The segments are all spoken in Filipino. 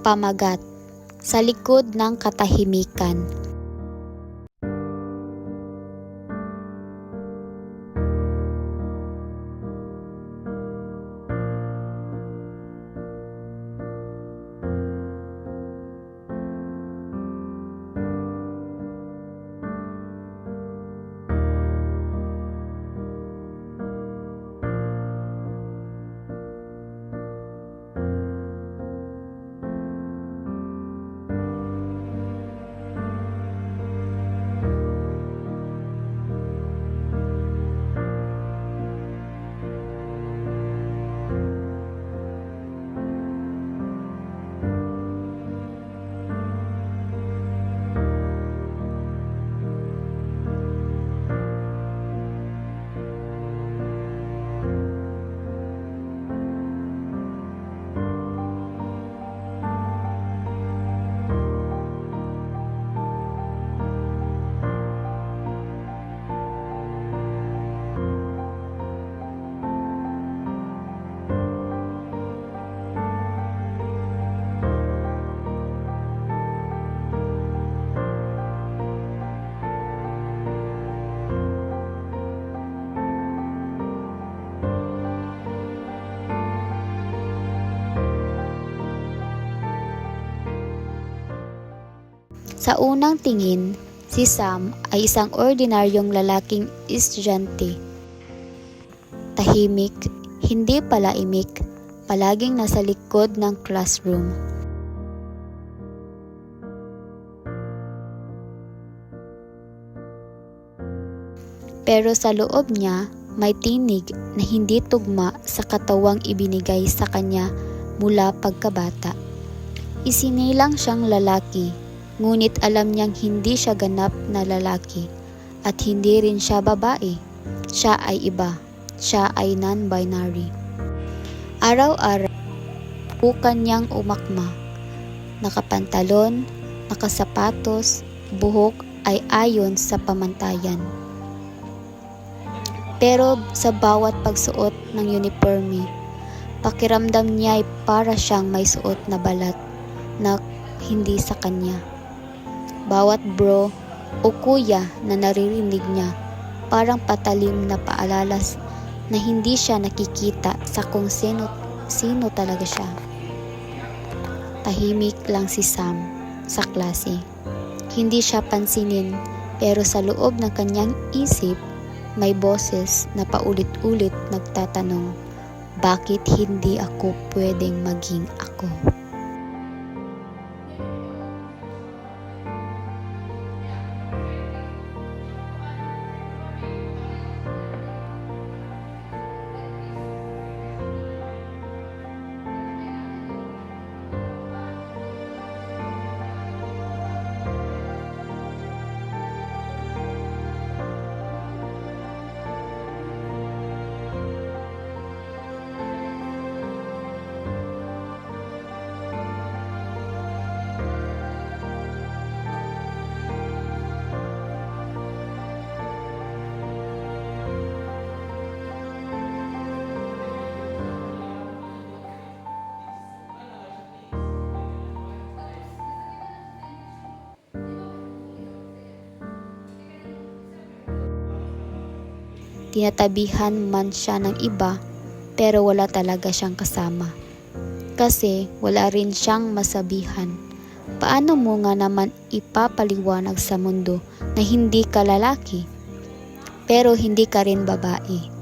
pamagat sa likod ng katahimikan. Sa unang tingin, si Sam ay isang ordinaryong lalaking estudyante. Tahimik, hindi palaimik, palaging nasa likod ng classroom. Pero sa loob niya, may tinig na hindi tugma sa katawang ibinigay sa kanya mula pagkabata. Isinilang siyang lalaki, ngunit alam niyang hindi siya ganap na lalaki at hindi rin siya babae. Siya ay iba. Siya ay non-binary. Araw-araw, bukan niyang umakma. Nakapantalon, nakasapatos, buhok ay ayon sa pamantayan. Pero sa bawat pagsuot ng uniforme, pakiramdam niya ay para siyang may suot na balat na hindi sa kanya. Bawat bro o kuya na naririnig niya parang patalim na paalala na hindi siya nakikita sa kung sino talaga siya. Tahimik lang si Sam sa klase. Hindi siya pansinin, pero sa loob ng kanyang isip may boses na paulit-ulit nagtatanong, bakit hindi ako pwedeng maging ako? Tinatabihan man siya ng iba, pero wala talaga siyang kasama. Kasi wala rin siyang masabihan. Paano mo nga naman ipapaliwanag sa mundo na hindi ka lalaki, pero hindi ka rin babae?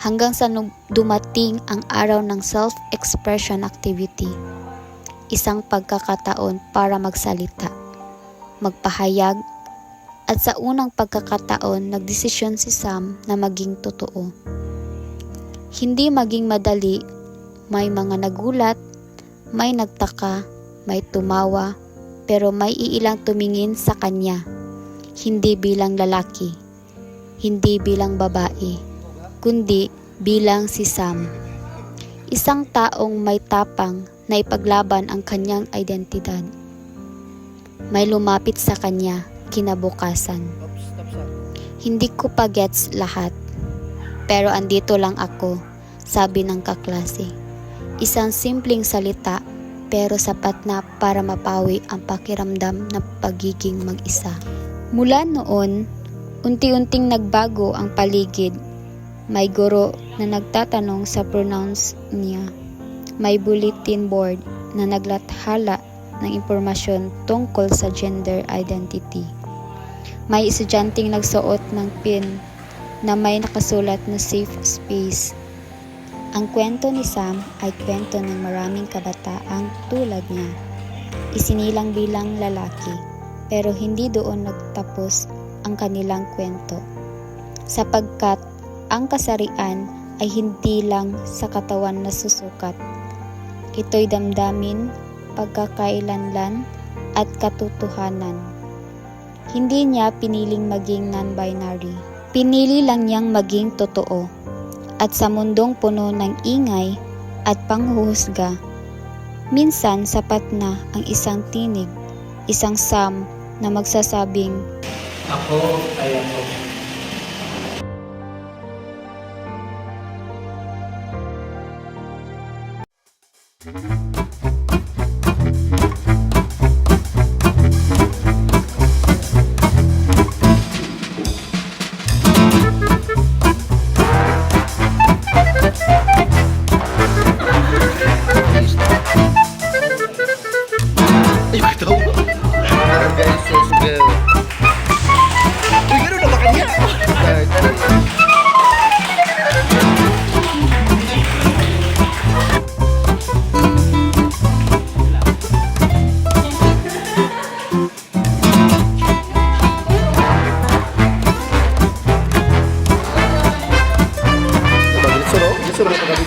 hanggang sa dumating ang araw ng self-expression activity. Isang pagkakataon para magsalita, magpahayag, at sa unang pagkakataon nagdesisyon si Sam na maging totoo. Hindi maging madali, may mga nagulat, may nagtaka, may tumawa, pero may iilang tumingin sa kanya, hindi bilang lalaki, hindi bilang babae, kundi bilang si Sam. Isang taong may tapang na ipaglaban ang kanyang identidad. May lumapit sa kanya kinabukasan. Hindi ko pa gets lahat, pero andito lang ako, sabi ng kaklase. Isang simpleng salita pero sapat na para mapawi ang pakiramdam ng pagiging mag-isa. Mula noon, unti-unting nagbago ang paligid. May guro na nagtatanong sa pronouns niya. May bulletin board na naglathala ng impormasyon tungkol sa gender identity. May estudyanteng nagsuot ng pin na may nakasulat na safe space. Ang kwento ni Sam ay kwento ng maraming kabataang tulad niya. Isinilang bilang lalaki, pero hindi doon nagtapos ang kanilang kwento. Sapagkat ang kasarian ay hindi lang sa katawan na susukat. Ito'y damdamin, pagkakailanlan, at katotohanan. Hindi niya piniling maging non-binary. Pinili lang niyang maging totoo. At sa mundong puno ng ingay at panghuhusga, minsan sapat na ang isang tinig, isang Sam na magsasabing, Ako ay ako. Ay, ito. Guys, let's go. Uy, gano'n na ba kanya? Suruh pa kami.